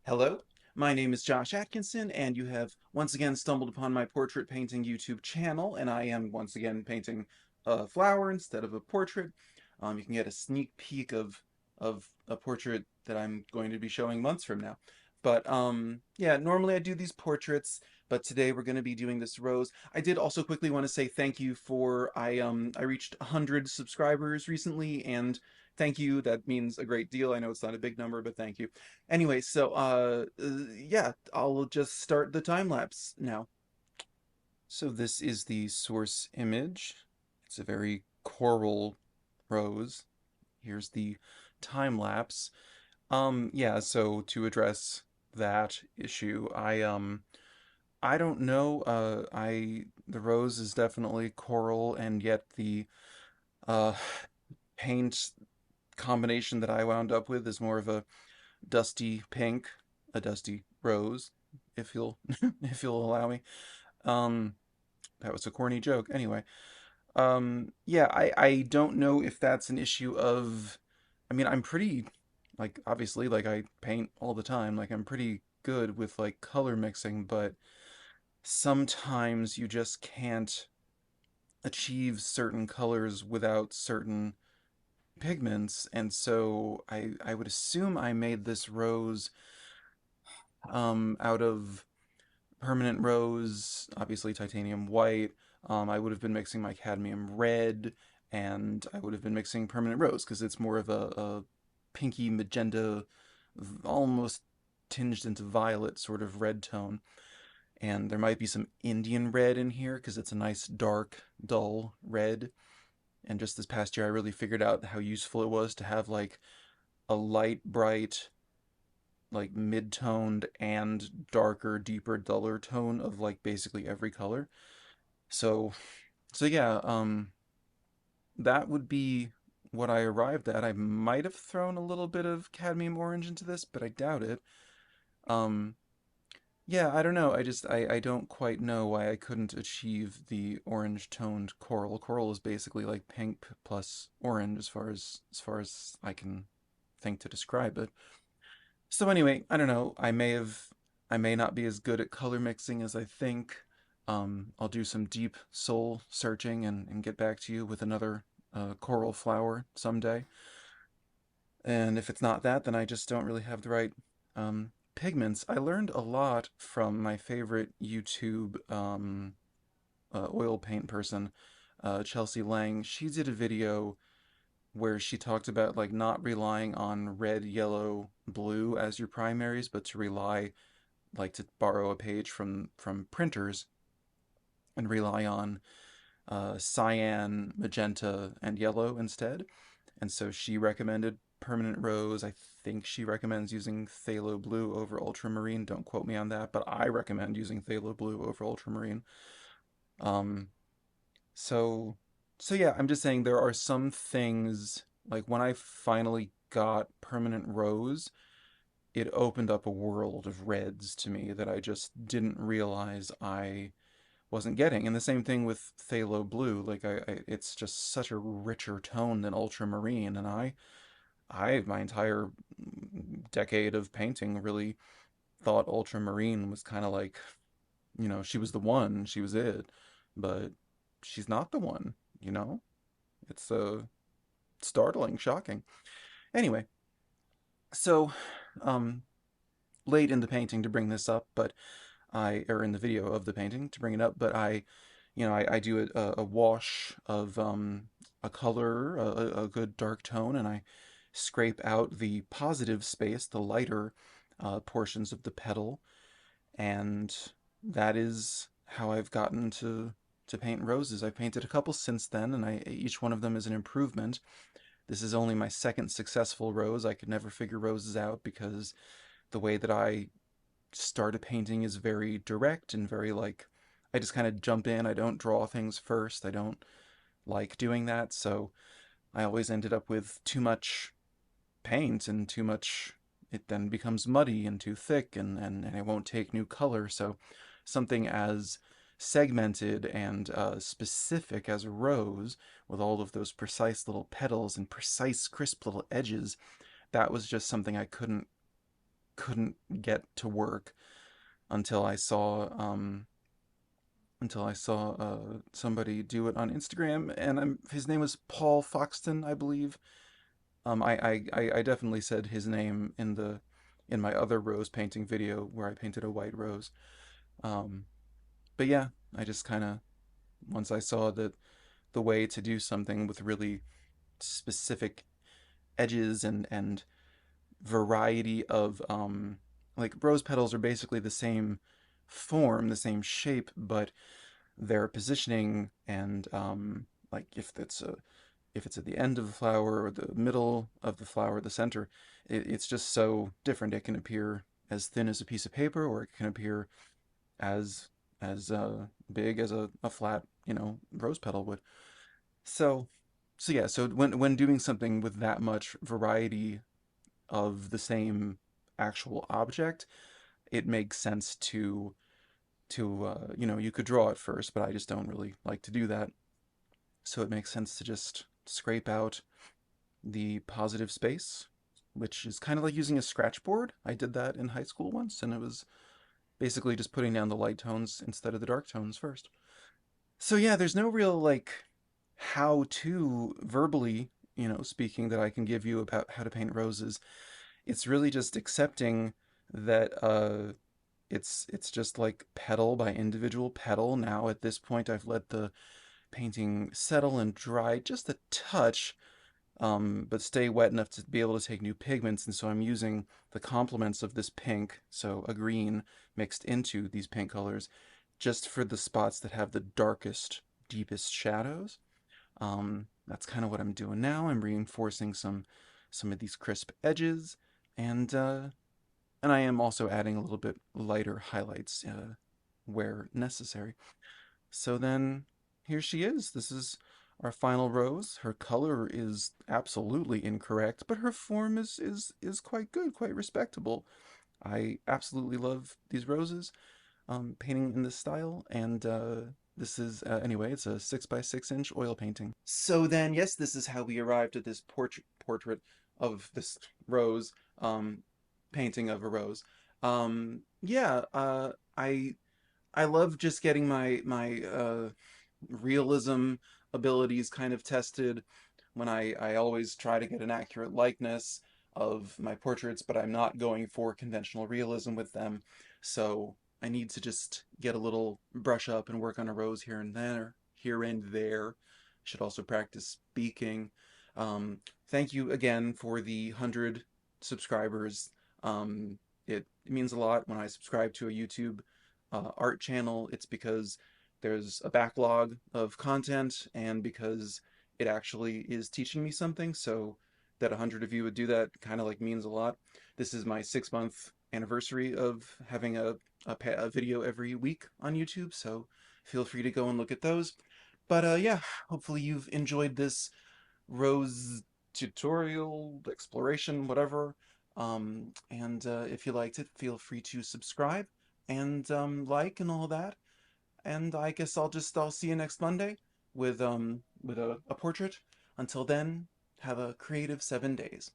Hello, my name is Josh Atkinson, and you have once again stumbled upon my portrait painting YouTube channel, and I am once again painting a flower instead of a portrait. You can get a sneak peek of a portrait that I'm going to be showing months from now. But yeah, normally I do these portraits, but today we're going to be doing this rose. I did also quickly want to say thank you for I reached 100 subscribers recently, and thank you. That means a great deal. I know it's not a big number, but thank you. Anyway, yeah, I'll just start the time lapse now. So this is the source image. It's a very coral rose. Here's the time lapse. Yeah, so to address that issue, I don't know. The rose is definitely coral, and yet the uh paint combination that I wound up with is more of a dusty pink, a dusty rose, if you'll if you'll allow me. Um, that was a corny joke. Anyway, yeah, I don't know if that's an issue of. I mean, I'm pretty like obviously like I paint all the time. Like I'm pretty good with like color mixing, but sometimes you just can't achieve certain colors without certain pigments, and so I would assume I made this rose out of permanent rose, obviously titanium white. I would have been mixing my cadmium red, and I would have been mixing permanent rose because it's more of a pinky magenta, almost tinged into violet sort of red tone. And there might be some Indian red in here because it's a nice dark, dull red. And just this past year, I really figured out how useful it was to have like a light, bright, like mid-toned and darker, deeper, duller tone of like basically every color. So yeah, that would be what I arrived at. I might have thrown a little bit of cadmium orange into this, but I doubt it. Um, yeah, I don't know. I don't quite know why I couldn't achieve the orange toned coral. Coral is basically like pink plus orange as far as I can think to describe it. So anyway, I don't know. I may not be as good at color mixing as I think. I'll do some deep soul searching and get back to you with another coral flower someday. And if it's not that, then I just don't really have the right pigments. I learned a lot from my favorite YouTube oil paint person, Chelsea Lang. She did a video where she talked about like not relying on red, yellow, blue as your primaries, but to rely like to borrow a page from printers and rely on cyan, magenta, and yellow instead. And so she recommended permanent rose. I think she recommends using phthalo blue over ultramarine. Don't quote me on that, but I recommend using phthalo blue over ultramarine. Um, so yeah, I'm just saying there are some things like when I finally got permanent rose, it opened up a world of reds to me that I just didn't realize I wasn't getting. And the same thing with phthalo blue. Like it's just such a richer tone than ultramarine, and I my entire decade of painting really thought ultramarine was kind of like, she was the one, she was it, but she's not the one, you know? It's startling, shocking. Anyway, so um late in the painting to bring this up, but or in the video of the painting to bring it up, but I do a wash of a color, a good dark tone, and I scrape out the positive space, the lighter portions of the petal, and that is how I've gotten to paint roses. I've painted a couple since then, and each one of them is an improvement. This is only my second successful rose. I could never figure roses out because the way that I start a painting is very direct and very like I just kind of jump in. I don't draw things first. I don't like doing that, so I always ended up with too much paint and too much. It then becomes muddy and too thick, and it won't take new color. So something as segmented and specific as a rose with all of those precise little petals and precise crisp little edges, that was just something I couldn't couldn't get to work until I saw somebody do it on Instagram, and his name was Paul Foxton, I believe. I definitely said his name in my other rose painting video where I painted a white rose. Um, but yeah, I just kind of once I saw that the way to do something with really specific edges and variety of like rose petals are basically the same form, the same shape, but their positioning and like if it's at the end of the flower or the middle of the flower, the center, it's just so different. It can appear as thin as a piece of paper, or it can appear as big as a flat, rose petal would. So so yeah, so when doing something with that much variety of the same actual object, it makes sense to you could draw it first, but I just don't really like to do that. So it makes sense to just scrape out the positive space, which is kind of like using a scratch board. I did that in high school once, and it was basically just putting down the light tones instead of the dark tones first. So yeah, there's no real like how to verbally, speaking that I can give you about how to paint roses. It's really just accepting that it's just like petal by individual petal. Now at this point I've let the painting settle and dry just a touch, but stay wet enough to be able to take new pigments. And so I'm using the complements of this pink, so a green mixed into these pink colors, just for the spots that have the darkest, deepest shadows. That's kind of what I'm doing now. I'm reinforcing some of these crisp edges, and I am also adding a little bit lighter highlights where necessary. So then here she is. This is our final rose. Her color is absolutely incorrect, but her form is quite good, quite respectable. I absolutely love these roses, painting in this style, and this is anyway, it's a 6 by 6 inch oil painting. So then, yes, this is how we arrived at this portrait of this rose, painting of a rose. Yeah, I love just getting my realism abilities kind of tested when I always try to get an accurate likeness of my portraits, but I'm not going for conventional realism with them. So I need to just get a little brush up and work on a rose here and there, here and there. Should also practice speaking. Thank you again for the 100 subscribers. It means a lot when I subscribe to a YouTube art channel. It's because there's a backlog of content and because it actually is teaching me something. So that 100 of you would do that kind of like means a lot. This is my 6 month anniversary of having a video every week on YouTube. So feel free to go and look at those. But yeah, hopefully you've enjoyed this rose tutorial, exploration, whatever. And if you liked it, feel free to subscribe and like and all that. And I guess I'll see you next Monday with a portrait. Until then, have a creative 7 days.